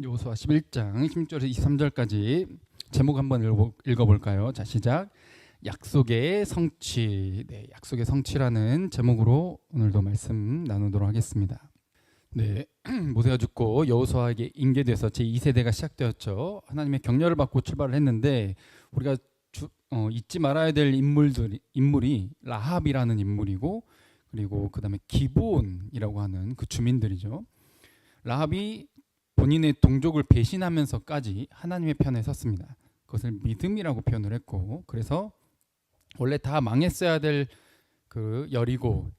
여호수아 11장 16절에서 23절까지 제목 한번 읽어볼까요? 자, 시작. 약속의 성취. 네, 약속의 성취라는 제목으로 오늘도 말씀 나누도록 하겠습니다. 네, 모세가 죽고 여호수아에게 인계돼서 제2세대가 시작되었죠. 하나님의 격려를 받고 출발을 했는데 우리가 잊지 말아야 될 인물이 라합이라는 인물이고, 그리고 그 다음에 기브온이라고 하는 그 주민들이죠. 라합이 본인의 동족을 배신하면서까지 하나님의 편에 섰습니다. 그것을 믿음이라고 표현을 했고, 그래서 원래 다 망했어야 될 그 여리고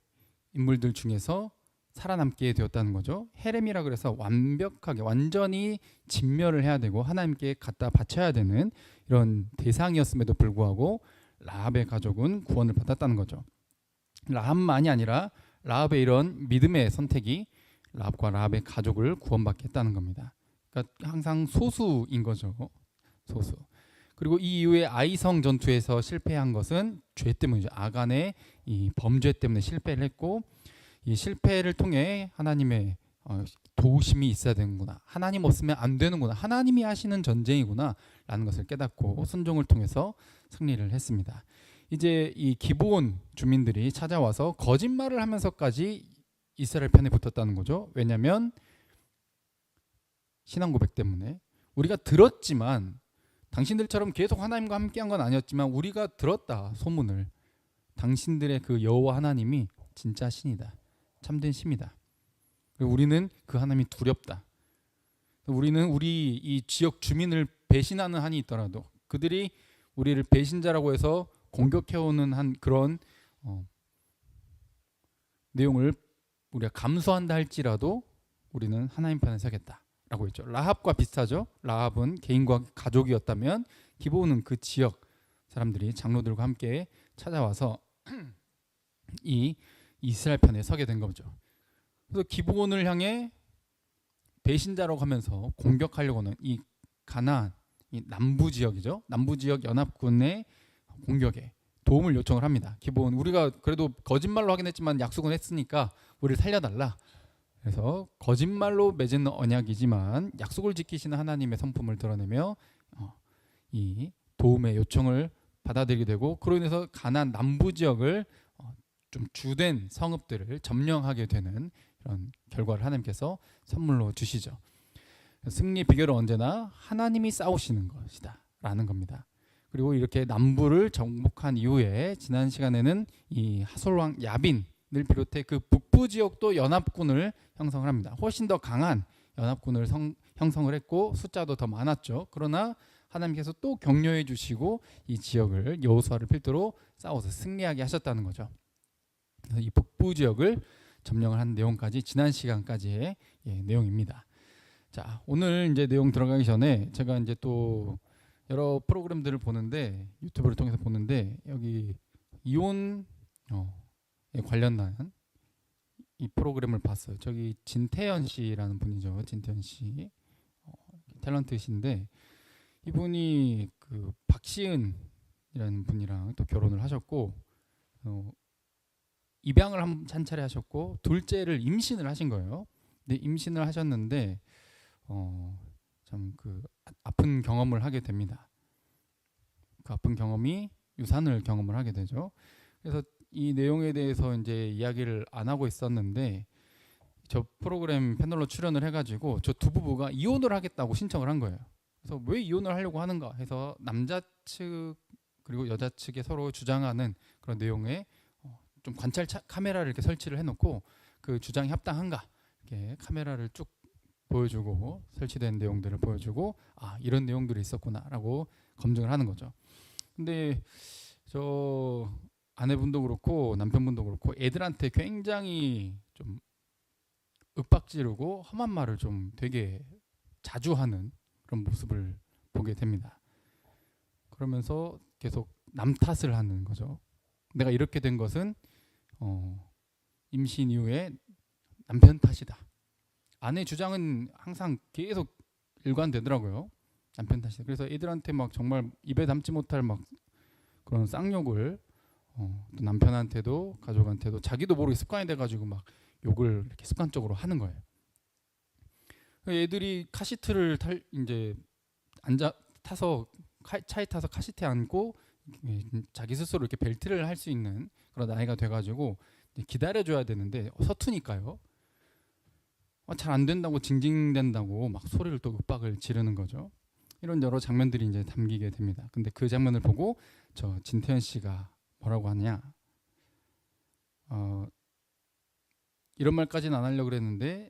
인물들 중에서 살아남게 되었다는 거죠. 헤렘이라 그래서 완벽하게 완전히 진멸을 해야 되고 하나님께 갖다 바쳐야 되는 이런 대상이었음에도 불구하고 라합의 가족은 구원을 받았다는 거죠. 라합만이 아니라 라합의 이런 믿음의 선택이 라합과 라합의 가족을 구원받게 했다는 겁니다. 그러니까 항상 소수인 거죠. 소수. 그리고 이 이후에 아이성 전투에서 실패한 것은 죄 때문이죠. 아간의 이 범죄 때문에 실패를 했고, 이 실패를 통해 하나님의 도우심이 있어야 되는구나, 하나님 없으면 안 되는구나, 하나님이 하시는 전쟁이구나 라는 것을 깨닫고 순종을 통해서 승리를 했습니다. 이제 이 기브온 주민들이 찾아와서 거짓말을 하면서까지 이스라엘 편에 붙었다는 거죠. 왜냐하면 신앙 고백 때문에 우리가 들었지만, 당신들처럼 계속 하나님과 함께한 건 아니었지만 우리가 들었다 소문을, 당신들의 그 여호와 하나님이 진짜 신이다, 참된 신이다. 그리고 우리는 그 하나님이 두렵다. 우리는 우리 이 지역 주민을 배신하는 한이 있더라도, 그들이 우리를 배신자라고 해서 공격해오는 한 그런 내용을 우리가 감수한다 할지라도 우리는 하나님 편에 서겠다라고 했죠. 라합과 비슷하죠. 라합은 개인과 가족이었다면 기브온은 그 지역 사람들이 장로들과 함께 찾아와서 이 이스라엘 편에 서게 된 거죠. 그래서 기브온을 향해 배신자라고 하면서 공격하려고는 이 가나안, 이 남부 지역이죠. 남부 지역 연합군의 공격에 도움을 요청을 합니다. 기브온, 우리가 그래도 거짓말로 하긴 했지만 약속은 했으니까 우리를 살려달라. 그래서 거짓말로 맺은 언약이지만 약속을 지키시는 하나님의 성품을 드러내며 이 도움의 요청을 받아들이게 되고, 그로 인해서 가나안 남부 지역을 좀 주된 성읍들을 점령하게 되는 이런 결과를 하나님께서 선물로 주시죠. 승리의 비결은 언제나 하나님이 싸우시는 것이다 라는 겁니다. 그리고 이렇게 남부를 정복한 이후에 지난 시간에는 이 하솔왕 야빈을 비롯해 그 북부 지역도 연합군을 형성을 합니다. 훨씬 더 강한 연합군을 형성을 했고 숫자도 더 많았죠. 그러나 하나님께서 또 격려해 주시고 이 지역을 여호수아를 필두로 싸워서 승리하게 하셨다는 거죠. 그래서 이 북부 지역을 점령을 한 내용까지 지난 시간까지의 내용입니다. 자, 오늘 이제 내용 들어가기 전에 제가 이제 또 여러 프로그램들을 보는데, 유튜브를 통해서 보는데, 여기 이혼에 관련한 이 프로그램을 봤어요. 저기 진태현 씨라는 분이죠. 진태현 씨, 탤런트이신데, 이분이 그 박시은이라는 분이랑 또 결혼을 하셨고, 입양을 한 차례 하셨고, 둘째를 임신을 하신 거예요. 근데 임신을 하셨는데 참 그 아픈 경험을 하게 됩니다. 그 아픈 경험이 유산을 경험을 하게 되죠. 그래서 이 내용에 대해서 이제 이야기를 안 하고 있었는데, 저 프로그램 패널로 출연을 해가지고 저 두 부부가 이혼을 하겠다고 신청을 한 거예요. 그래서 왜 이혼을 하려고 하는가 해서 남자 측 그리고 여자 측에 서로 주장하는 그런 내용에 좀 관찰 카메라를 이렇게 설치를 해놓고 그 주장이 합당한가 이렇게 카메라를 쭉 보여주고, 설치된 내용들을 보여주고, 아, 이런 내용들이 있었구나라고 검증을 하는 거죠. 근데 저 아내분도 그렇고 남편분도 그렇고 애들한테 굉장히 좀 윽박지르고 험한 말을 좀 되게 자주 하는 그런 모습을 보게 됩니다. 그러면서 계속 남 탓을 하는 거죠. 내가 이렇게 된 것은 임신 이후에 남편 탓이다. 아내 주장은 항상 계속 일관되더라고요. 남편 탓이다. 그래서 애들한테 막 정말 입에 담지 못할 막 그런 쌍욕을 또 남편한테도 가족한테도 자기도 모르게 습관이 돼가지고 막 욕을 이렇게 습관적으로 하는 거예요. 애들이 카시트를 이제 앉아 타서 차에 타서 카시트에 앉고 자기 스스로 이렇게 벨트를 할 수 있는 그런 나이가 돼가지고 기다려줘야 되는데 서투니까요. 잘 안 된다고 징징댄다고 막 소리를 또 윽박을 지르는 거죠. 이런 여러 장면들이 이제 담기게 됩니다. 근데 그 장면을 보고 저 진태현 씨가 뭐라고 하냐? 이런 말까지는 안 하려고 그랬는데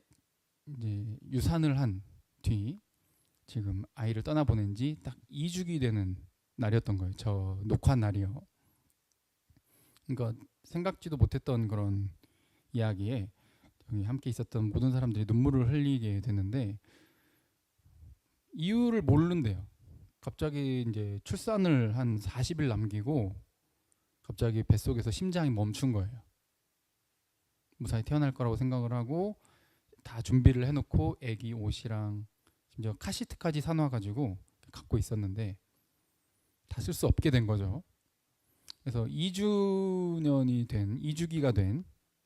이제 유산을 한 뒤 지금 아이를 떠나보낸 지 딱 2주기 되는 날이었던 거예요. 저 녹화 날이요. 그러니까 생각지도 못했던 그런 이야기에 함께 있었던 모든 사람들이 눈물을 흘리게 되는데 이유를 모른대요. 갑자기 이제 출산을 한 40일 남기고 갑자기 뱃속에서 심장이 멈춘 거예요. 무사히 태어날 거라고 생각을 하고 다 준비를 해놓고 애기 옷이랑 심지어 카시트까지 사놔가지고 갖고 있었는데 다 쓸 수 없게 된 거죠. 그래서 2주년이 된 2주기가 된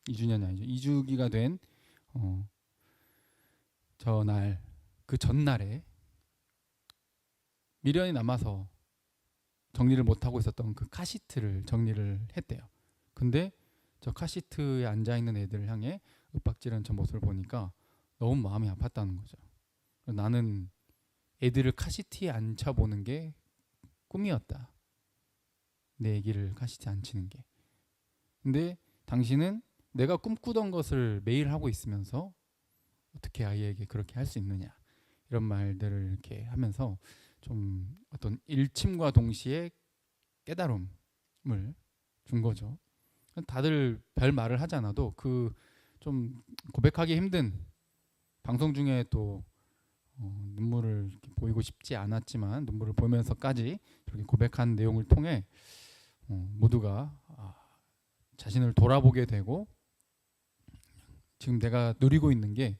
2주년이 아니죠. 2주기가 된 저날 그 전날에 미련이 남아서 정리를 못하고 있었던 그 카시트를 정리를 했대요. 근데 저 카시트에 앉아있는 애들을 향해 윽박지르는 저 모습을 보니까 너무 마음이 아팠다는 거죠. 나는 애들을 카시트에 앉혀보는 게 꿈이었다. 내 애기를 카시트에 앉히는 게. 근데 당신은 내가 꿈꾸던 것을 매일 하고 있으면서 어떻게 아이에게 그렇게 할 수 있느냐. 이런 말들을 이렇게 하면서 좀 어떤 일침과 동시에 깨달음을 준 거죠. 다들 별 말을 하지 않아도 그 좀 고백하기 힘든 방송 중에 또 눈물을 보이고 싶지 않았지만 눈물을 보면서까지 그렇게 고백한 내용을 통해 모두가 자신을 돌아보게 되고 지금 내가 누리고 있는 게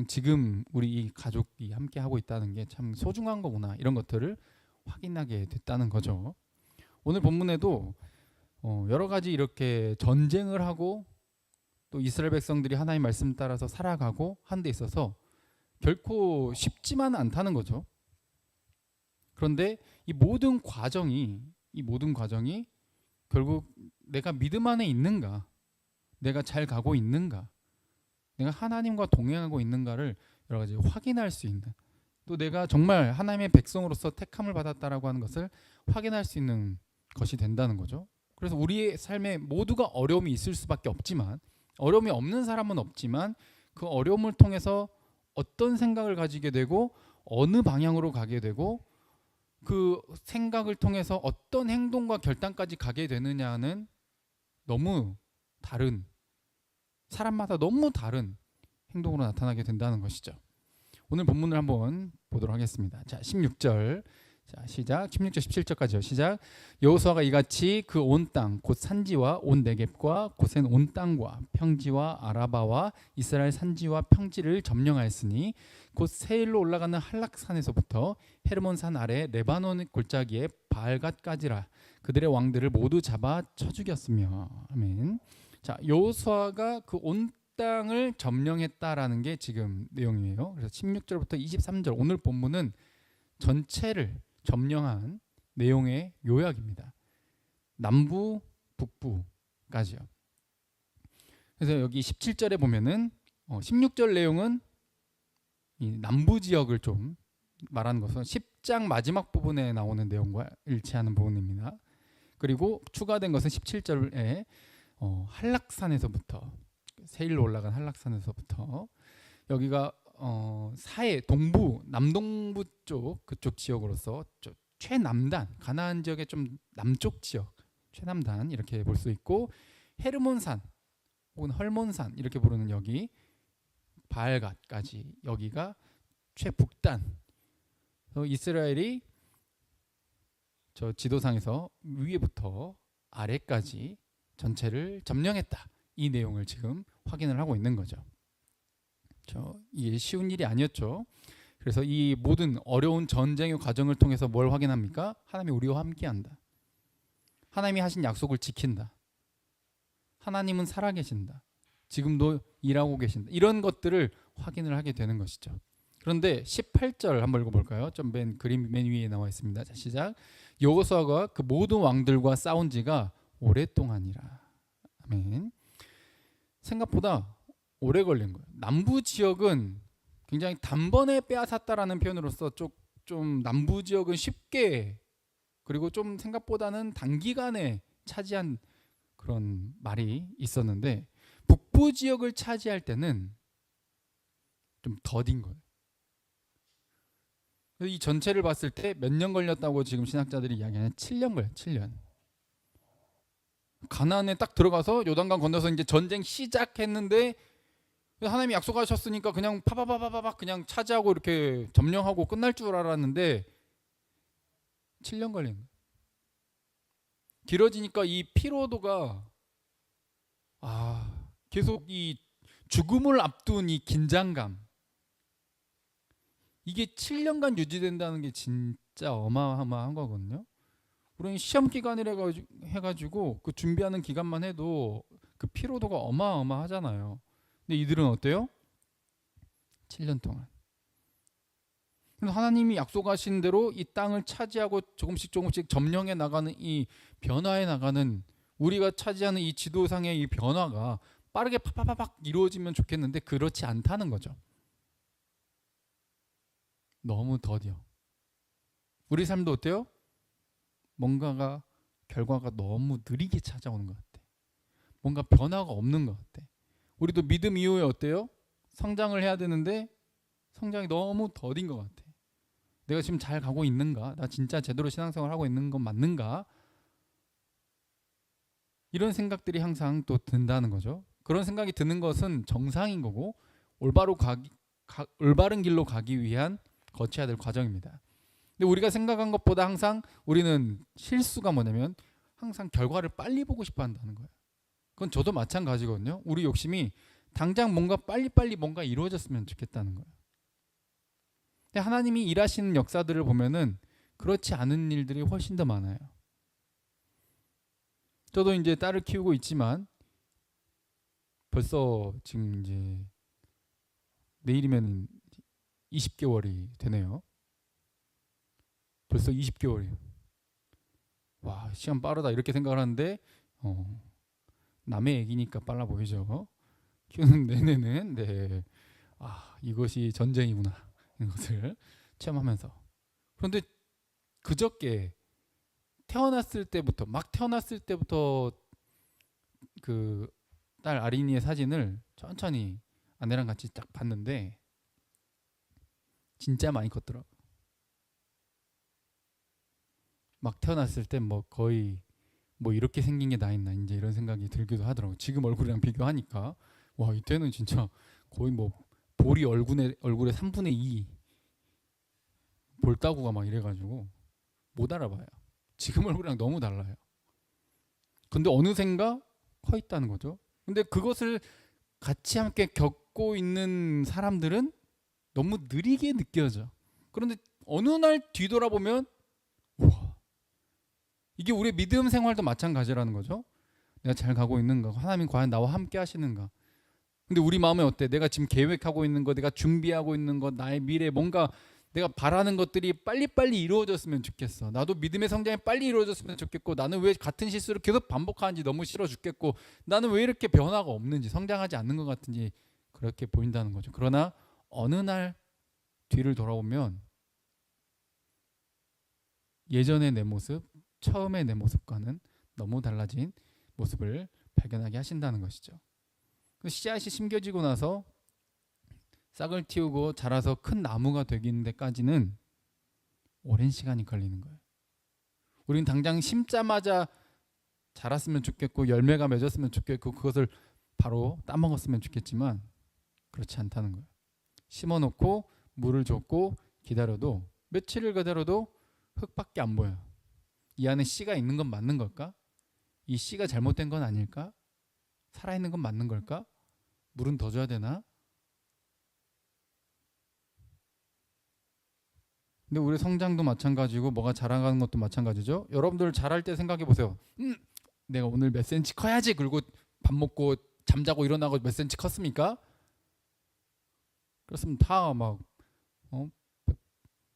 지금 우리 이 가족이 함께 하고 있다는 게 참 소중한 거구나 이런 것들을 확인하게 됐다는 거죠. 오늘 본문에도 여러 가지 이렇게 전쟁을 하고 또 이스라엘 백성들이 하나님의 말씀 따라서 살아가고 하는 데 있어서 결코 쉽지만 않다는 거죠. 그런데 이 모든 과정이 결국 내가 믿음 안에 있는가, 내가 잘 가고 있는가, 내가 하나님과 동행하고 있는가를 여러 가지 확인할 수 있는, 또 내가 정말 하나님의 백성으로서 택함을 받았다라고 하는 것을 확인할 수 있는 것이 된다는 거죠. 그래서 우리의 삶에 모두가 어려움이 있을 수밖에 없지만, 어려움이 없는 사람은 없지만 그 어려움을 통해서 어떤 생각을 가지게 되고 어느 방향으로 가게 되고 그 생각을 통해서 어떤 행동과 결단까지 가게 되느냐는 너무 다른, 사람마다 너무 다른 행동으로 나타나게 된다는 것이죠. 오늘 본문을 한번 보도록 하겠습니다. 자, 16절. 자, 시작. 16절 17절까지요. 시작. 여호수아가 이같이 그 온 땅 곧 산지와 온 네겝과 고센 온 땅과 평지와 아라바와 이스라엘 산지와 평지를 점령하였으니 곧 세일로 올라가는 한락산에서부터 헤르몬산 아래 레바논 골짜기에 바알갓까지라 그들의 왕들을 모두 잡아 쳐 죽였으며. 아멘. 자, 여호수아가 그 온 땅을 점령했다라는 게 지금 내용이에요. 그래서 16절부터 23절 오늘 본문은 전체를 점령한 내용의 요약입니다. 남부, 북부까지요. 그래서 여기 17절에 보면은 16절 내용은 이 남부 지역을 좀 말하는 것은 10장 마지막 부분에 나오는 내용과 일치하는 부분입니다. 그리고 추가된 것은 17절에 한락산에서부터 세일로 올라간 한락산에서부터 여기가 사해 동부 남동부 쪽 그쪽 지역으로서 최남단 가나안 지역의 좀 남쪽 지역 최남단 이렇게 볼 수 있고 헤르몬산 혹은 헐몬산 이렇게 부르는 여기 바알갓까지 여기가 최북단. 이스라엘이 저 지도상에서 위에부터 아래까지 전체를 점령했다. 이 내용을 지금 확인을 하고 있는 거죠. 이게 쉬운 일이 아니었죠. 그래서 이 모든 어려운 전쟁의 과정을 통해서 뭘 확인합니까? 하나님이 우리와 함께한다. 하나님이 하신 약속을 지킨다. 하나님은 살아계신다. 지금도 일하고 계신다. 이런 것들을 확인을 하게 되는 것이죠. 그런데 18절 한번 읽어볼까요? 좀 그림 맨 위에 나와 있습니다. 자, 시작. 여호수아가 그 모든 왕들과 싸운 지가 오랫동안이라. 아멘. 생각보다 오래 걸린 거예요. 남부 지역은 굉장히 단번에 빼앗았다라는 표현으로서 좀 남부 지역은 쉽게, 그리고 좀 생각보다는 단기간에 차지한 그런 말이 있었는데, 북부 지역을 차지할 때는 좀 더딘 거예요. 이 전체를 봤을 때 몇 년 걸렸다고 지금 신학자들이 이야기하는 7년 걸려요. 7년. 가나안에 딱 들어가서 요단강 건너서 이제 전쟁 시작했는데 하나님이 약속하셨으니까 그냥 파바바바박 그냥 차지하고 이렇게 점령하고 끝날 줄 알았는데 7년 걸린 거예요. 길어지니까 이 피로도가 계속 이 죽음을 앞둔 이 긴장감, 이게 7년간 유지된다는 게 진짜 어마어마한 거거든요. 우리는 시험 기간이라 해가지고 그 준비하는 기간만 해도 그 피로도가 어마어마하잖아요. 근데 이들은 어때요? 7년 동안. 하나님이 약속하신 대로 이 땅을 차지하고 조금씩 점령해 나가는, 이 변화해 나가는, 우리가 차지하는 이 지도상의 이 변화가 빠르게 팍팍팍 이루어지면 좋겠는데 그렇지 않다는 거죠. 너무 더뎌. 우리 삶도 어때요? 뭔가가 결과가 너무 느리게 찾아오는 것 같아. 뭔가 변화가 없는 것 같아. 우리도 믿음 이후에 어때요? 성장을 해야 되는데 성장이 너무 더딘 것 같아. 내가 지금 잘 가고 있는가? 나 진짜 제대로 신앙생활 하고 있는 건 맞는가? 이런 생각들이 항상 또 든다는 거죠. 그런 생각이 드는 것은 정상인 거고 올바른 길로 가기 위한 거쳐야 될 과정입니다. 근데 우리가 생각한 것보다 항상 우리는 실수가 뭐냐면 항상 결과를 빨리 보고 싶어 한다는 거예요. 그건 저도 마찬가지거든요. 우리 욕심이 당장 뭔가 빨리빨리 뭔가 이루어졌으면 좋겠다는 거예요. 근데 하나님이 일하시는 역사들을 보면은 그렇지 않은 일들이 훨씬 더 많아요. 저도 이제 딸을 키우고 있지만 벌써 지금 이제 내일이면 20개월이 되네요. 벌써 20개월이에요. 와, 시간 빠르다 이렇게 생각을 하는데 남의 애기니까 빨라 보이죠. 키우는 내내는 이것이 전쟁이구나 이런 것을 체험하면서. 그런데 그저께 막 태어났을 때부터 그 딸 아린이의 사진을 천천히 아내랑 같이 딱 봤는데 진짜 많이 컸더라고. 막 태어났을 때 뭐 거의 뭐 이렇게 생긴 게 나 있나 이제 이런 생각이 들기도 하더라고. 지금 얼굴이랑 비교하니까 와, 이때는 진짜 거의 뭐 볼이 얼굴의 3분의 2 볼따구가 막 이래가지고 못 알아봐요. 지금 얼굴이랑 너무 달라요. 근데 어느샌가 커 있다는 거죠. 근데 그것을 같이 함께 겪고 있는 사람들은 너무 느리게 느껴져. 그런데 어느 날 뒤돌아보면 와, 이게 우리의 믿음 생활도 마찬가지라는 거죠. 내가 잘 가고 있는가? 하나님 과연 나와 함께 하시는가? 근데 우리 마음에 어때? 내가 지금 계획하고 있는 거, 내가 준비하고 있는 거, 나의 미래, 뭔가 내가 바라는 것들이 빨리빨리 이루어졌으면 좋겠어. 나도 믿음의 성장이 빨리 이루어졌으면 좋겠고, 나는 왜 같은 실수를 계속 반복하는지 너무 싫어 죽겠고, 나는 왜 이렇게 변화가 없는지, 성장하지 않는 것 같은지 그렇게 보인다는 거죠. 그러나 어느 날 뒤를 돌아보면 예전의 내 모습, 처음의 내 모습과는 너무 달라진 모습을 발견하게 하신다는 것이죠. 씨앗이 심겨지고 나서 싹을 틔우고 자라서 큰 나무가 되기는 데까지는 오랜 시간이 걸리는 거예요. 우리는 당장 심자마자 자랐으면 좋겠고 열매가 맺었으면 좋겠고 그것을 바로 따먹었으면 좋겠지만 그렇지 않다는 거예요. 심어놓고 물을 줬고 기다려도 며칠을 기다려도 흙밖에 안 보여요. 이 안에 씨가 있는 건 맞는 걸까? 이 씨가 잘못된 건 아닐까? 살아있는 건 맞는 걸까? 물은 더 줘야 되나? 근데 우리 성장도 마찬가지고 뭐가 자라가는 것도 마찬가지죠. 여러분들 자랄 때 생각해 보세요. 내가 오늘 몇 센치 커야지. 그리고 밥 먹고 잠자고 일어나고 몇 센치 컸습니까? 그렇으면 다 막 어?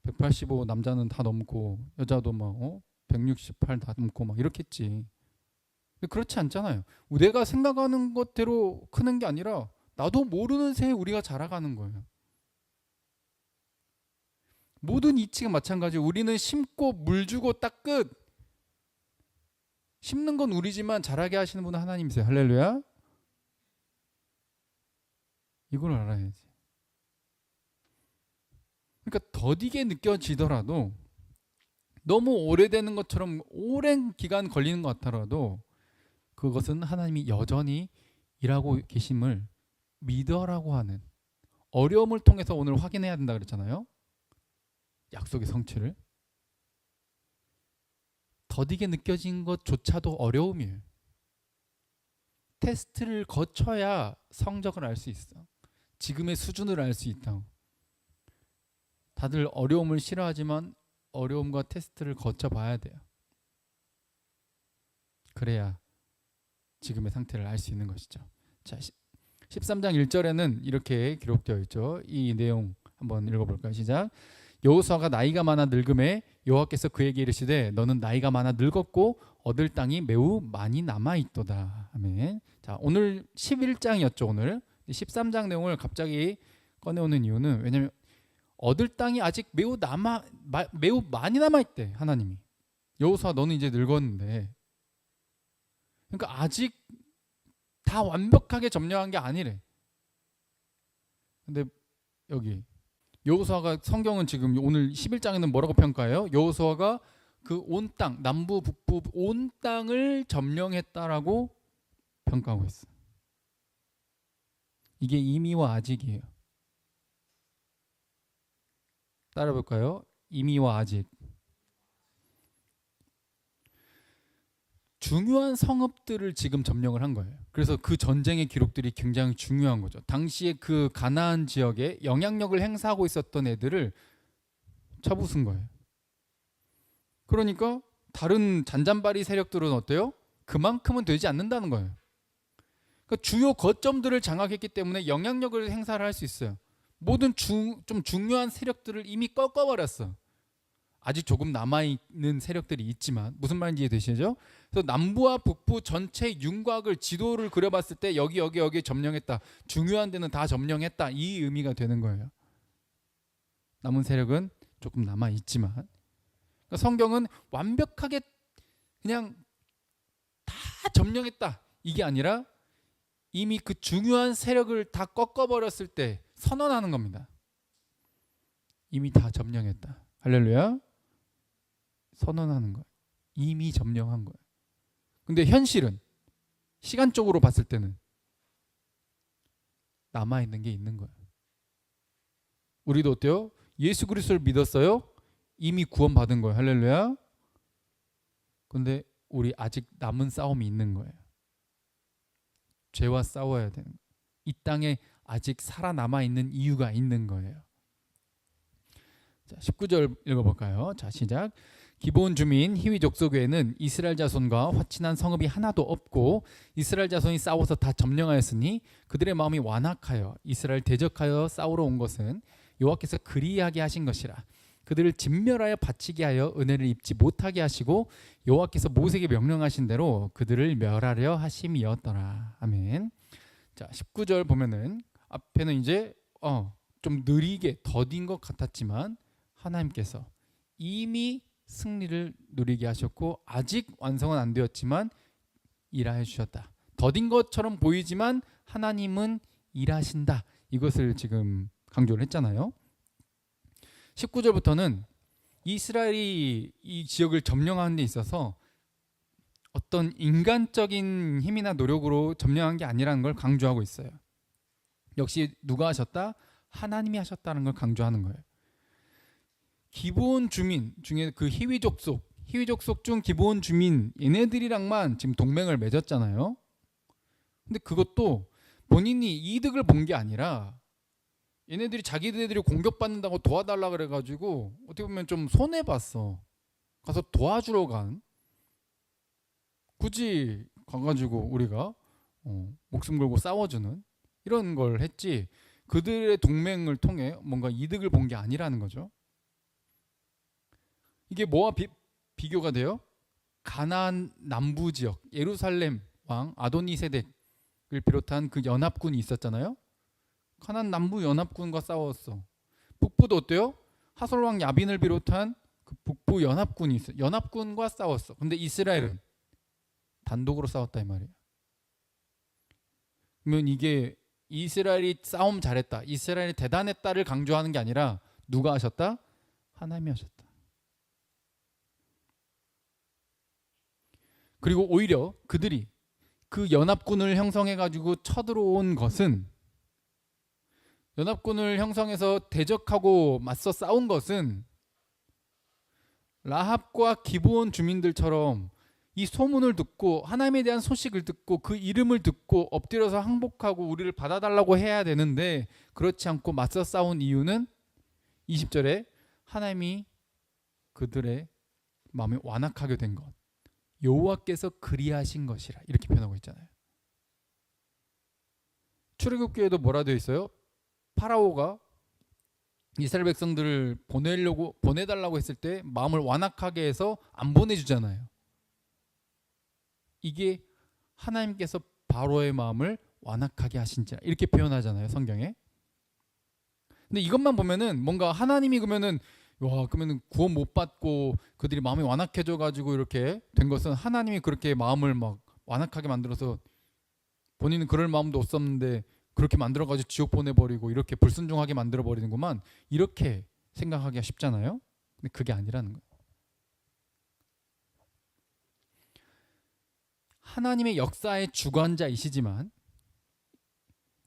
185 남자는 다 넘고 여자도 막 168 다 넘고 막 이렇겠지. 근데 그렇지 않잖아요. 내가 생각하는 것대로 크는 게 아니라 나도 모르는 새에 우리가 자라가는 거예요. 모든 이치가 마찬가지. 우리는 심고 물 주고 딱 끝. 심는 건 우리지만 자라게 하시는 분은 하나님이세요. 할렐루야. 이걸 알아야지. 그러니까 더디게 느껴지더라도 너무 오래되는 것처럼 오랜 기간 걸리는 것 같더라도 그것은 하나님이 여전히 일하고 계심을 믿어라고 하는, 어려움을 통해서 오늘 확인해야 된다 그랬잖아요. 약속의 성취를. 더디게 느껴진 것조차도 어려움이에요. 테스트를 거쳐야 성적을 알 수 있어. 지금의 수준을 알 수 있다고. 다들 어려움을 싫어하지만 어려움과 테스트를 거쳐봐야 돼요. 그래야 지금의 상태를 알 수 있는 것이죠. 자, 13장 1절에는 이렇게 기록되어 있죠. 이 내용 한번 읽어볼까요? 시작. 여호수아가 나이가 많아 늙음에 여호와께서 그에게 이르시되 너는 나이가 많아 늙었고 얻을 땅이 매우 많이 남아있도다. 아멘. 자, 오늘 11장이었죠. 오늘 13장 내용을 갑자기 꺼내오는 이유는 왜냐하면 얻을 땅이 아직 매우 많이 남아있대. 하나님이. 여호수아 너는 이제 늙었는데, 그러니까 아직 다 완벽하게 점령한 게 아니래. 근데 여기 여호수아가, 성경은 지금 오늘 11장에는 뭐라고 평가해요? 여호수아가 그 온 땅, 남부 북부 온 땅을 점령했다라고 평가하고 있어. 이게 이미와 아직이에요. 따라 볼까요? 이미와 아직. 중요한 성읍들을 지금 점령을 한 거예요. 그래서 그 전쟁의 기록들이 굉장히 중요한 거죠. 당시에 그 가나안 지역에 영향력을 행사하고 있었던 애들을 쳐부순 거예요. 그러니까 다른 잔잔바리 세력들은 어때요? 그만큼은 되지 않는다는 거예요. 그러니까 주요 거점들을 장악했기 때문에 영향력을 행사를 할 수 있어요. 모든 좀 중요한 세력들을 이미 꺾어버렸어. 아직 조금 남아있는 세력들이 있지만, 무슨 말인지 이해되시죠? 그래서 남부와 북부 전체 윤곽을, 지도를 그려봤을 때 여기 점령했다, 중요한 데는 다 점령했다, 이 의미가 되는 거예요. 남은 세력은 조금 남아있지만, 그러니까 성경은 완벽하게 그냥 다 점령했다 이게 아니라 이미 그 중요한 세력을 다 꺾어버렸을 때 선언하는 겁니다. 이미 다 점령했다. 할렐루야. 선언하는 거예요. 이미 점령한 거예요. 근데 현실은, 시간적으로 봤을 때는 남아있는 게 있는 거예요. 우리도 어때요? 예수 그리스도를 믿었어요? 이미 구원받은 거예요. 할렐루야. 근데 우리 아직 남은 싸움이 있는 거예요. 죄와 싸워야 되는 거예요. 이 땅에 아직 살아남아 있는 이유가 있는 거예요. 자, 19절 읽어볼까요? 자, 시작. 기브온 주민 히위 족속 외에는 이스라엘 자손과 화친한 성읍이 하나도 없고 이스라엘 자손이 싸워서 다 점령하였으니 그들의 마음이 완악하여 이스라엘 대적하여 싸우러 온 것은 여호와께서 그리하게 하신 것이라. 그들을 진멸하여 바치게 하여 은혜를 입지 못하게 하시고 여호와께서 모세에게 명령하신 대로 그들을 멸하려 하심이었더라. 아멘. 자, 19절 보면은 앞에는 이제 좀 느리게 더딘 것 같았지만 하나님께서 이미 승리를 누리게 하셨고 아직 완성은 안 되었지만 일하여 주셨다. 더딘 것처럼 보이지만 하나님은 일하신다. 이것을 지금 강조를 했잖아요. 19절부터는 이스라엘이 이 지역을 점령하는 데 있어서 어떤 인간적인 힘이나 노력으로 점령한 게 아니라는 걸 강조하고 있어요. 역시 누가 하셨다? 하나님이 하셨다는 걸 강조하는 거예요. 기브온 주민 중에 그 히위 족속 중 기브온 주민 얘네들이랑만 지금 동맹을 맺었잖아요. 근데 그것도 본인이 이득을 본 게 아니라 얘네들이 자기들이 공격받는다고 도와달라 그래가지고 어떻게 보면 좀 손해봤어. 가서 도와주러 간, 굳이 가가지고 우리가 목숨 걸고 싸워주는 이런 걸 했지. 그들의 동맹을 통해 뭔가 이득을 본 게 아니라는 거죠. 이게 뭐와 비교가 돼요? 가나안 남부 지역 예루살렘 왕 아도니세덱을 비롯한 그 연합군이 있었잖아요. 가나안 남부 연합군과 싸웠어. 북부도 어때요? 하솔 왕 야빈을 비롯한 그 북부 연합군이 있어. 연합군과 싸웠어. 근데 이스라엘은 단독으로 싸웠다 이 말이에요. 그러면 이게 이스라엘이 싸움 잘했다, 이스라엘이 대단했다를 강조하는 게 아니라 누가 하셨다? 하나님이 하셨다. 그리고 오히려 그들이 그 연합군을 형성해 가지고 쳐들어온 것은, 연합군을 형성해서 대적하고 맞서 싸운 것은 라합과 기브온 주민들처럼 이 소문을 듣고 하나님에 대한 소식을 듣고 그 이름을 듣고 엎드려서 항복하고 우리를 받아달라고 해야 되는데, 그렇지 않고 맞서 싸운 이유는 20절에 하나님이 그들의 마음이 완악하게 된 것, 여호와께서 그리하신 것이라 이렇게 표현하고 있잖아요. 출애굽기에도 뭐라 되어 있어요? 파라오가 이스라엘 백성들을 보내달라고 했을 때 마음을 완악하게 해서 안 보내주잖아요. 이게 하나님께서 바로의 마음을 완악하게 하신지라 이렇게 표현하잖아요, 성경에. 근데 이것만 보면은 뭔가 하나님이 그러면은 구원 못 받고 그들이 마음이 완악해져 가지고 이렇게 된 것은 하나님이 그렇게 마음을 막 완악하게 만들어서 본인은 그럴 마음도 없었는데 그렇게 만들어 가지고 지옥 보내버리고 이렇게 불순종하게 만들어 버리는구만, 이렇게 생각하기가 쉽잖아요. 근데 그게 아니라는 거예요. 하나님의 역사의 주관자이시지만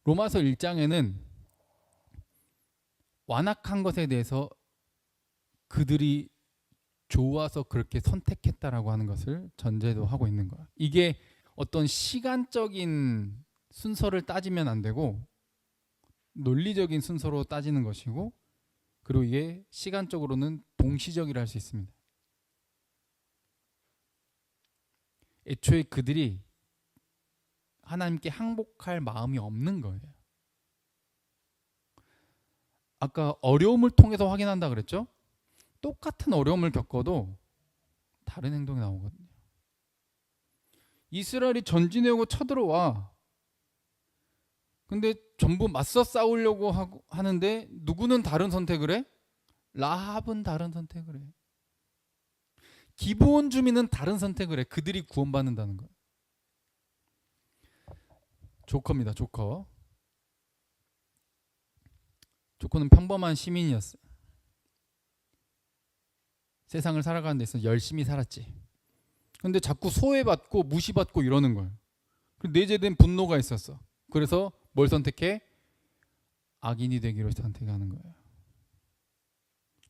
로마서 1장에는 완악한 것에 대해서 그들이 좋아서 그렇게 선택했다라고 하는 것을 전제도 하고 있는 거야. 이게 어떤 시간적인 순서를 따지면 안 되고 논리적인 순서로 따지는 것이고, 그리고 이게 시간적으로는 동시적이라 할 수 있습니다. 애초에 그들이 하나님께 항복할 마음이 없는 거예요. 아까 어려움을 통해서 확인한다 그랬죠? 똑같은 어려움을 겪어도 다른 행동이 나오거든요. 이스라엘이 전진해오고 쳐들어와. 근데 전부 맞서 싸우려고 하는데 누구는 다른 선택을 해? 라합은 다른 선택을 해. 기브온 주민은 다른 선택을 해. 그들이 구원받는다는 거예요. 조커입니다. 조커. 조커는 평범한 시민이었어요. 세상을 살아가는 데 있어서 열심히 살았지. 근데 자꾸 소외받고 무시받고 이러는 거예요. 내재된 분노가 있었어. 그래서 뭘 선택해? 악인이 되기로 선택하는 거예요.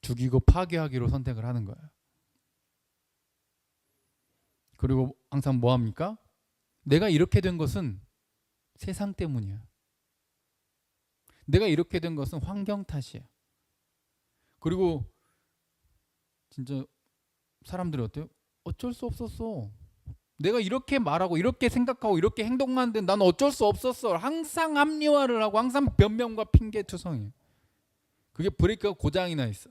죽이고 파괴하기로 선택을 하는 거예요. 그리고 항상 뭐 합니까? 내가 이렇게 된 것은 세상 때문이야. 내가 이렇게 된 것은 환경 탓이야. 그리고 진짜 사람들이 어때요? 어쩔 수 없었어. 내가 이렇게 말하고 이렇게 생각하고 이렇게 행동하는데 난 어쩔 수 없었어. 항상 합리화를 하고 항상 변명과 핑계투성이에요. 그게 브레이크가 고장이 나 있어.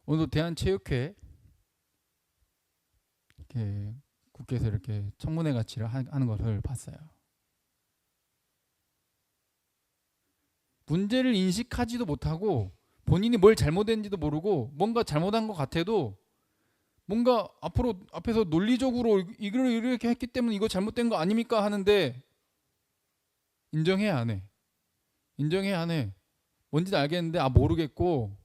오늘도 대한체육회 이렇게 국회에서 이렇게 청문회 같이 하는 것을 봤어요. 문제를 인식하지도 못하고 본인이 뭘 잘못했는지도 모르고 뭔가 잘못한 것 같아도 뭔가 앞에서 논리적으로 이걸 이렇게 했기 때문에 이거 잘못된 거 아닙니까 하는데 인정해 안 해? 인정해 안 해? 뭔지는 알겠는데 모르겠고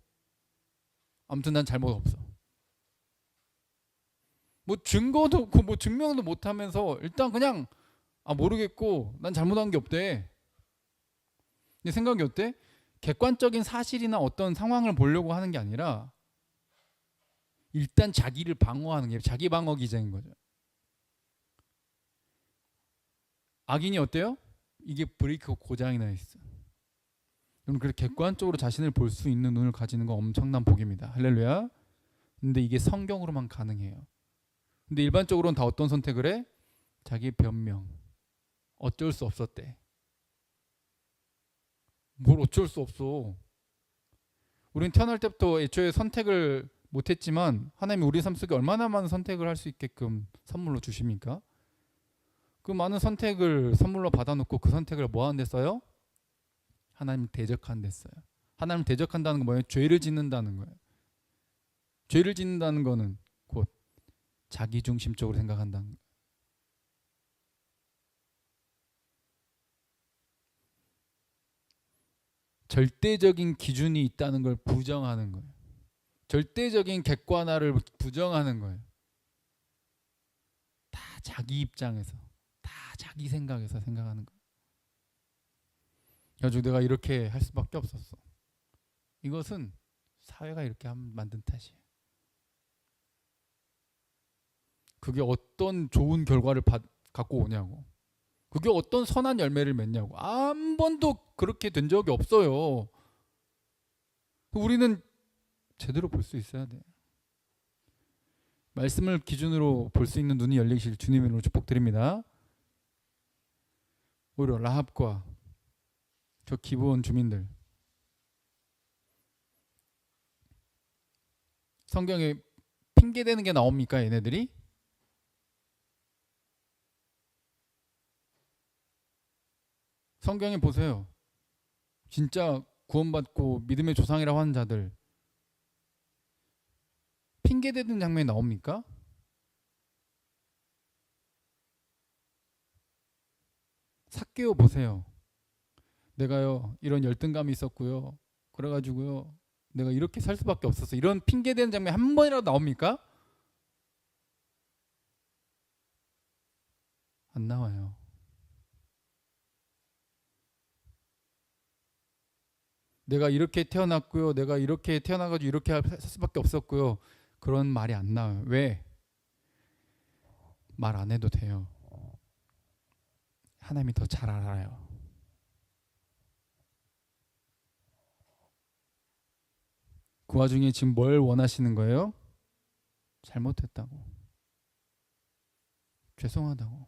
아무튼 난 잘못 없어. 뭐 증거도 없고 뭐 증명도 못 하면서 일단 그냥 모르겠고 난 잘못한 게 없대. 내 생각이 어때? 객관적인 사실이나 어떤 상황을 보려고 하는 게 아니라 일단 자기를 방어하는 게 자기 방어 기제인 거죠. 악인이 어때요? 이게 브레이크 고장이 나 있어. 그럼 그렇게 객관적으로 자신을 볼 수 있는 눈을 가지는 건 엄청난 복입니다. 할렐루야. 근데 이게 성경으로만 가능해요. 근데 일반적으로는 다 어떤 선택을 해? 자기 변명. 어쩔 수 없었대. 뭘 어쩔 수 없어. 우리는 태어날 때부터 애초에 선택을 못했지만 하나님이 우리 삶 속에 얼마나 많은 선택을 할 수 있게끔 선물로 주십니까? 그 많은 선택을 선물로 받아놓고 그 선택을 뭐 하는 데 써요? 하나님을 대적하는 데 써요. 하나님을 대적한다는 건 뭐예요? 죄를 짓는다는 거예요. 죄를 짓는다는 거는 곧 자기중심적으로 생각한다는 거예요. 절대적인 기준이 있다는 걸 부정하는 거예요. 절대적인 객관화를 부정하는 거예요. 다 자기 입장에서, 다 자기 생각에서 생각하는 거예요. 그래가지고 내가 이렇게 할 수밖에 없었어. 이것은 사회가 이렇게 만든 탓이에요. 그게 어떤 좋은 결과를 갖고 오냐고. 그게 어떤 선한 열매를 맺냐고. 한 번도 그렇게 된 적이 없어요. 우리는 제대로 볼 수 있어야 돼. 말씀을 기준으로 볼 수 있는 눈이 열리실 주님의 이름으로 축복드립니다. 오히려 라합과 저 기브온 주민들, 성경에 핑계대는 게 나옵니까? 얘네들이? 성경에 보세요. 진짜 구원받고 믿음의 조상이라고 하는 자들 핑계대는 장면이 나옵니까? 삭개오 보세요. 내가요 이런 열등감이 있었고요. 그래가지고요 내가 이렇게 살 수밖에 없었어. 이런 핑계대는 장면이 한 번이라도 나옵니까? 안 나와요. 내가 이렇게 태어났고요. 내가 이렇게 태어나가지고 이렇게 살 수밖에 없었고요. 그런 말이 안 나와요. 왜? 말 안 해도 돼요. 하나님이 더 잘 알아요. 그 와중에 지금 뭘 원하시는 거예요? 잘못했다고. 죄송하다고.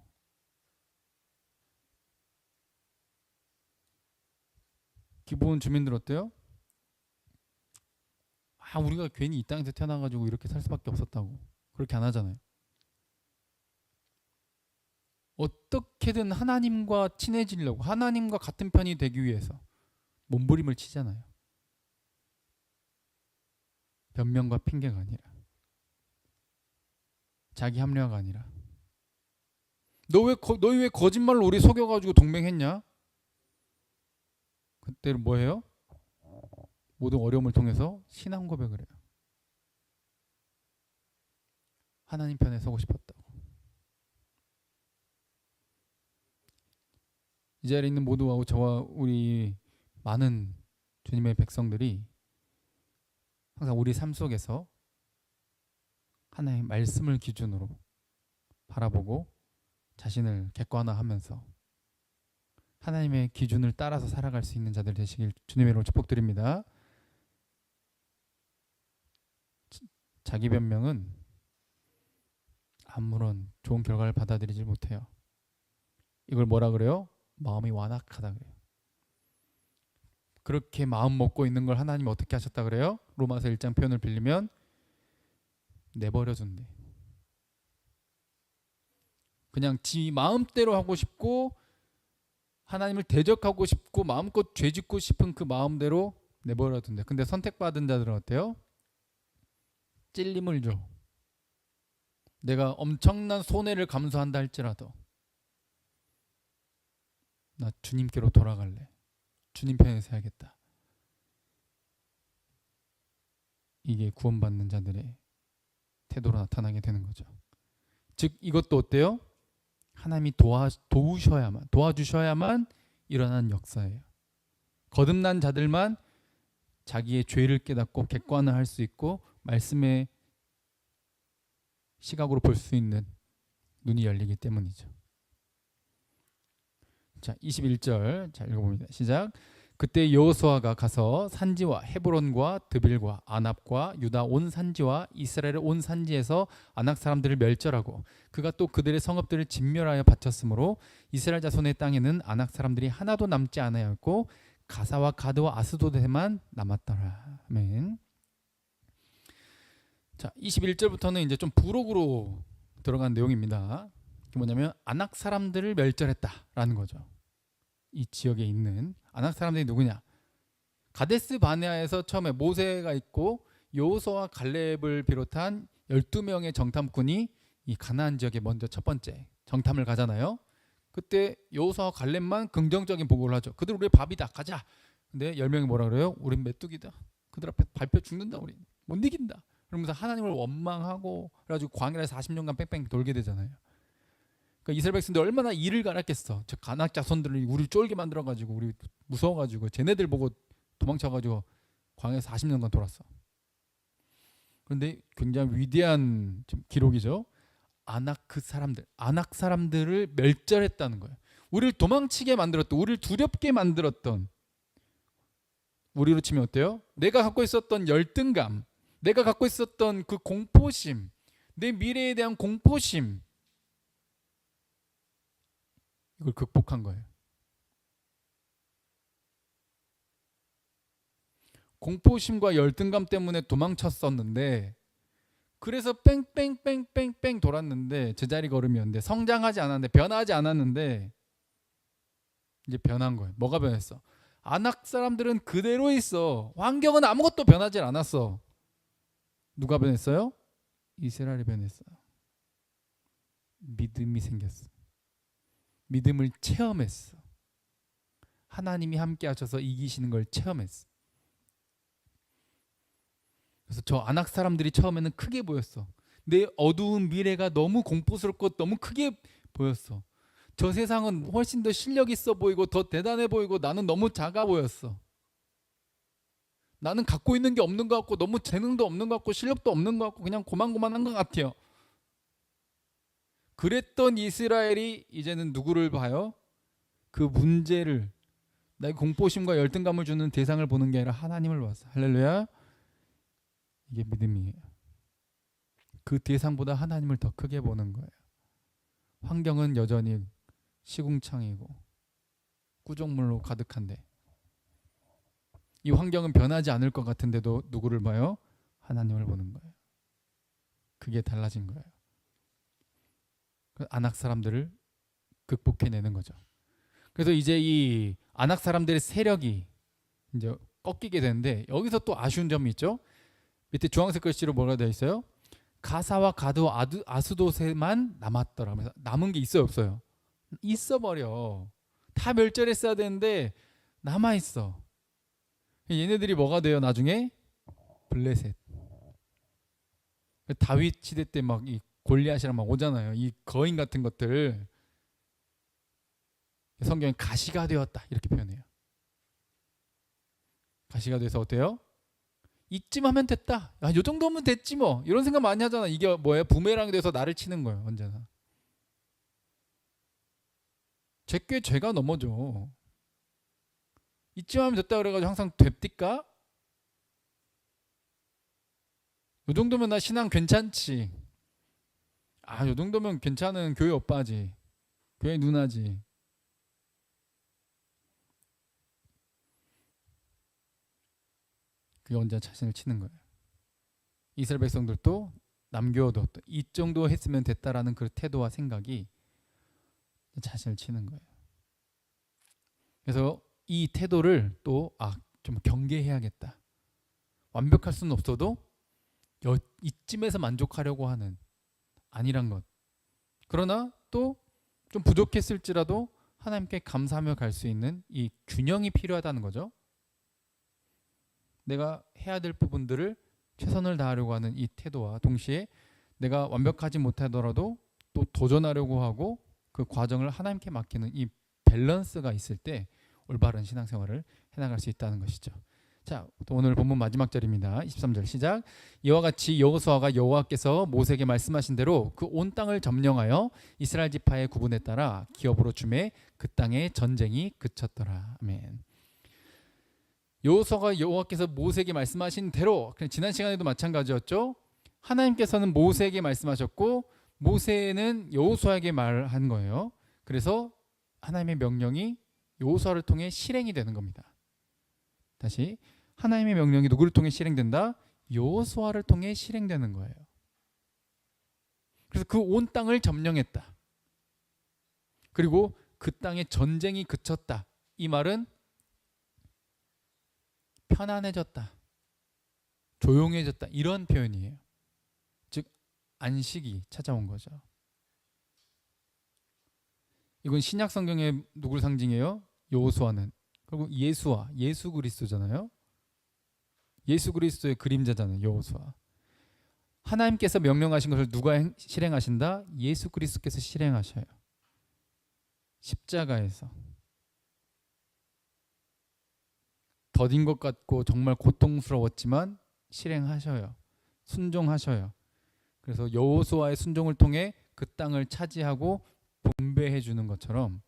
기본 주민들 어때요? 우리가 괜히 이 땅에서 태어나가지고 이렇게 살 수밖에 없었다고. 그렇게 안 하잖아요. 어떻게든 하나님과 친해지려고, 하나님과 같은 편이 되기 위해서 몸부림을 치잖아요. 변명과 핑계가 아니라, 자기 합리화가 아니라. 너희 왜 거짓말로 우리 속여가지고 동맹했냐? 그때는 뭐 해요? 모든 어려움을 통해서 신앙 고백을 해요. 하나님 편에 서고 싶었다고. 이 자리에 있는 모두하고 저와 우리 많은 주님의 백성들이 항상 우리 삶 속에서 하나님의 말씀을 기준으로 바라보고 자신을 객관화하면서 하나님의 기준을 따라서 살아갈 수 있는 자들 되시길 주님의 이름으로 축복드립니다. 자기 변명은 아무런 좋은 결과를 받아들이지 못해요. 이걸 뭐라 그래요? 마음이 완악하다 그래요. 그렇게 마음 먹고 있는 걸 하나님이 어떻게 하셨다 그래요? 로마서 1장 표현을 빌리면 내버려 둔대. 그냥 지 마음대로 하고 싶고 하나님을 대적하고 싶고 마음껏 죄짓고 싶은 그 마음대로 내버려 둔대. 근데 선택받은 자들은 어때요? 찔림을 줘. 내가 엄청난 손해를 감수한다 할지라도 나 주님께로 돌아갈래. 주님 편에서 해야겠다. 이게 구원받는 자들의 태도로 나타나게 되는 거죠. 즉 이것도 어때요? 하나님이 도와주셔야만 일어난 역사예요. 거듭난 자들만 자기의 죄를 깨닫고 객관화할 수 있고 말씀의 시각으로 볼 수 있는 눈이 열리기 때문이죠. 자, 21절 자 읽어봅니다. 시작. 그때 여호수아가 가서 산지와 헤브론과 드빌과 아납과 유다 온 산지와 이스라엘 온 산지에서 아낙 사람들을 멸절하고 그가 또 그들의 성읍들을 진멸하여 바쳤으므로 이스라엘 자손의 땅에는 아낙 사람들이 하나도 남지 않았고 가사와 가드와 아스도데만 남았더라. 아멘. 자, 21절부터는 이제 좀 부록으로 들어간 내용입니다. 그게 뭐냐면 아낙 사람들을 멸절했다라는 거죠. 이 지역에 있는 아낙 사람들이 누구냐? 가데스 바네아에서 처음에 모세가 있고 여호수아와 갈렙을 비롯한 12명의 정탐꾼이 이 가나안 지역에 먼저 첫 번째 정탐을 가잖아요. 그때 여호수아와 갈렙만 긍정적인 보고를 하죠. 그들 우리의 밥이다, 가자. 근데 10명이 뭐라 그래요? 우린 메뚜기다. 그들 앞에 밟혀 죽는다. 우리 못 이긴다. 그러면서 하나님을 원망하고 그래가지고 광야에서 40년간 뺑뺑 돌게 되잖아요. 그러니까 이스라엘 백성들 얼마나 이를 갈았겠어. 저 가나안 자손들을 우리 쫄게 만들어가지고 우리 무서워가지고 쟤네들 보고 도망쳐가지고 광야에서 40년간 돌았어. 그런데 굉장히 위대한 기록이죠. 아낙 사람들을 멸절했다는 거예요. 우리를 도망치게 만들었던, 우리를 두렵게 만들었던, 우리로 치면 어때요? 내가 갖고 있었던 열등감, 내가 갖고 있었던 그 공포심, 내 미래에 대한 공포심, 이걸 극복한 거예요. 공포심과 열등감 때문에 도망쳤었는데, 그래서 뺑뺑뺑뺑뺑 돌았는데 제자리 걸음이었는데 성장하지 않았는데 변하지 않았는데 이제 변한 거예요. 뭐가 변했어? 아낙 사람들은 그대로 있어. 환경은 아무것도 변하지 않았어. 누가 변했어요? 이스라엘이 변했어요. 믿음이 생겼어. 믿음을 체험했어. 하나님이 함께 하셔서 이기시는 걸 체험했어. 그래서 저 아낙 사람들이 처음에는 크게 보였어. 내 어두운 미래가 너무 공포스럽고 너무 크게 보였어. 저 세상은 훨씬 더 실력 있어 보이고 더 대단해 보이고 나는 너무 작아 보였어. 나는 갖고 있는 게 없는 것 같고 너무 재능도 없는 것 같고 실력도 없는 것 같고 그냥 고만고만한 것 같아요. 그랬던 이스라엘이 이제는 누구를 봐요? 그 문제를, 나의 공포심과 열등감을 주는 대상을 보는 게 아니라 하나님을 봤어. 할렐루야. 이게 믿음이에요. 그 대상보다 하나님을 더 크게 보는 거예요. 환경은 여전히 시궁창이고 구정물로 가득한데 이 환경은 변하지 않을 것 같은데도 누구를 봐요? 하나님을 보는 거예요. 그게 달라진 거예요. 아낙 사람들을 극복해내는 거죠. 그래서 이제 이 아낙 사람들의 세력이 이제 꺾이게 되는데 여기서 또 아쉬운 점이 있죠. 밑에 주황색 글씨로 뭐가 되어 있어요? 가사와 가드와 아스도세만 남았더라. 그래서 남은 게 있어요, 없어요? 있어버려. 다 멸절했어야 되는데 남아있어. 얘네들이 뭐가 돼요 나중에? 블레셋. 다윗 시대 때 막 이 골리앗이랑 막 오잖아요. 이 거인 같은 것들. 성경에 가시가 되었다 이렇게 표현해요. 가시가 돼서 어때요? 이쯤 하면 됐다. 야, 요 정도면 됐지 뭐. 이런 생각 많이 하잖아. 이게 뭐예요? 부메랑이 돼서 나를 치는 거예요. 언제나. 제게 죄가 넘어져. 이쯤 하면 됐다 그래가지고 항상 됩니까? 요 정도면 나 신앙 괜찮지. 아, 요 정도면 괜찮은 교회 오빠지. 교회 누나지. 그게 언제 자신을 치는 거예요. 이스라엘 백성들도 남겨도 이 정도 했으면 됐다라는 그 태도와 생각이 자신을 치는 거예요. 그래서 이 태도를 또 좀 경계해야겠다. 완벽할 수는 없어도 이쯤에서 만족하려고 하는 아니란 것. 그러나 또 좀 부족했을지라도 하나님께 감사하며 갈 수 있는 이 균형이 필요하다는 거죠. 내가 해야 될 부분들을 최선을 다하려고 하는 이 태도와 동시에 내가 완벽하지 못하더라도 또 도전하려고 하고 그 과정을 하나님께 맡기는 이 밸런스가 있을 때 올바른 신앙생활을 해나갈 수 있다는 것이죠. 자, 또 오늘 본문 마지막 절입니다. 23절 시작. 이와 같이 여호수아가 여호와께서 모세에게 말씀하신 대로 그 온 땅을 점령하여 이스라엘 지파의 구분에 따라 기업으로 주매 그 땅의 전쟁이 그쳤더라. 아멘. 여호수아가 여호와께서 모세에게 말씀하신 대로, 지난 시간에도 마찬가지였죠. 하나님께서는 모세에게 말씀하셨고 모세는 여호수아에게 말한 거예요. 그래서 하나님의 명령이 여호수아를 통해 실행이 되는 겁니다. 다시 하나님의 명령이 누구를 통해 실행된다? 여호수아를 통해 실행되는 거예요. 그래서 그 온 땅을 점령했다. 그리고 그 땅에 전쟁이 그쳤다. 이 말은 편안해졌다, 조용해졌다, 이런 표현이에요. 즉 안식이 찾아온 거죠. 이건 신약 성경에 누굴 상징해요? 여호수아는. 그리고 예수와 예수 그리스도잖아요. 예수 그리스도의 그림자잖아요. 여호수아. 하나님께서 명령하신 것을 누가 실행하신다? 예수 그리스도께서 실행하셔요. 십자가에서. 더딘 것 같고 정말 고통스러웠지만 실행하셔요. 순종하셔요. 그래서 여호수아의 순종을 통해 그 땅을 차지하고 분배해 주는 것처럼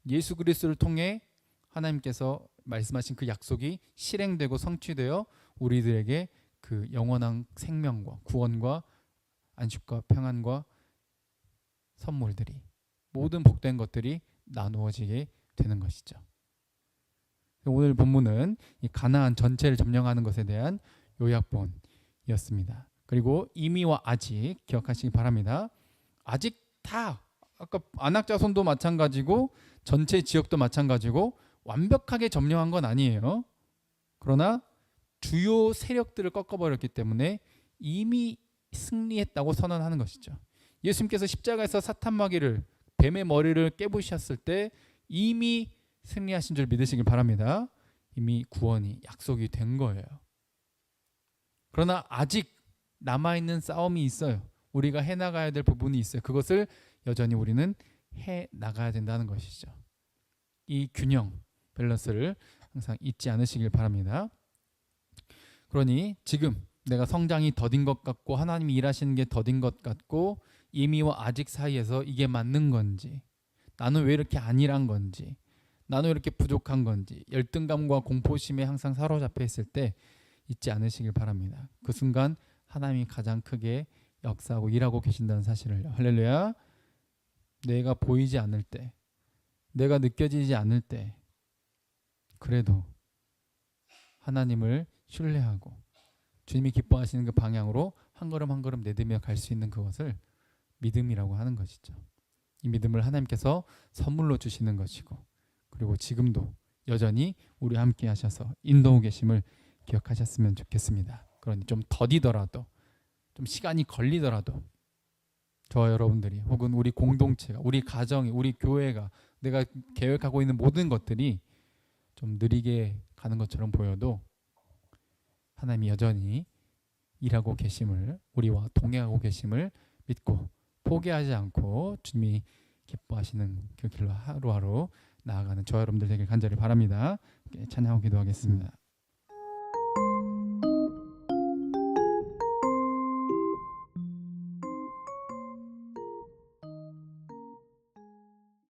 예수 그리스도를 통해 하나님께서 말씀하신 그 약속이 실행되고 성취되어 우리들에게 그 영원한 생명과 구원과 안식과 평안과 선물들이, 모든 복된 것들이 나누어지게 되는 것이죠. 오늘 본문은 이 가나안 전체를 점령하는 것에 대한 요약본이었습니다. 그리고 이미와 아직 기억하시기 바랍니다. 아직 다 아까 안악자손도 마찬가지고 전체 지역도 마찬가지고 완벽하게 점령한 건 아니에요. 그러나 주요 세력들을 꺾어버렸기 때문에 이미 승리했다고 선언하는 것이죠. 예수님께서 십자가에서 사탄 마귀를, 뱀의 머리를 깨부셨을 때 이미 승리하신 줄 믿으시길 바랍니다. 이미 구원이 약속이 된 거예요. 그러나 아직 남아있는 싸움이 있어요. 우리가 해나가야 될 부분이 있어요. 그것을 여전히 우리는 해나가야 된다는 것이죠. 이 균형, 밸런스를 항상 잊지 않으시길 바랍니다. 그러니 지금 내가 성장이 더딘 것 같고 하나님이 일하시는 게 더딘 것 같고 이미와 아직 사이에서 이게 맞는 건지, 나는 왜 이렇게 안일한 건지, 나는 왜 이렇게 부족한 건지, 열등감과 공포심에 항상 사로잡혀 있을 때 잊지 않으시길 바랍니다. 그 순간 하나님이 가장 크게 역사하고 일하고 계신다는 사실을요. 할렐루야. 내가 보이지 않을 때, 내가 느껴지지 않을 때, 그래도 하나님을 신뢰하고 주님이 기뻐하시는 그 방향으로 한 걸음 한 걸음 내디며 갈 수 있는 그것을 믿음이라고 하는 것이죠. 이 믿음을 하나님께서 선물로 주시는 것이고, 그리고 지금도 여전히 우리 함께 하셔서 인도하고 계심을 기억하셨으면 좋겠습니다. 그러니 좀 더디더라도, 좀 시간이 걸리더라도 저와 여러분들이, 혹은 우리 공동체가, 우리 가정이, 우리 교회가, 내가 계획하고 있는 모든 것들이 좀 느리게 가는 것처럼 보여도 하나님이 여전히 일하고 계심을, 우리와 동행하고 계심을 믿고 포기하지 않고 주님이 기뻐하시는 그 길로 하루하루 나아가는 저와 여러분들 되길 간절히 바랍니다. 찬양하고 기도하겠습니다.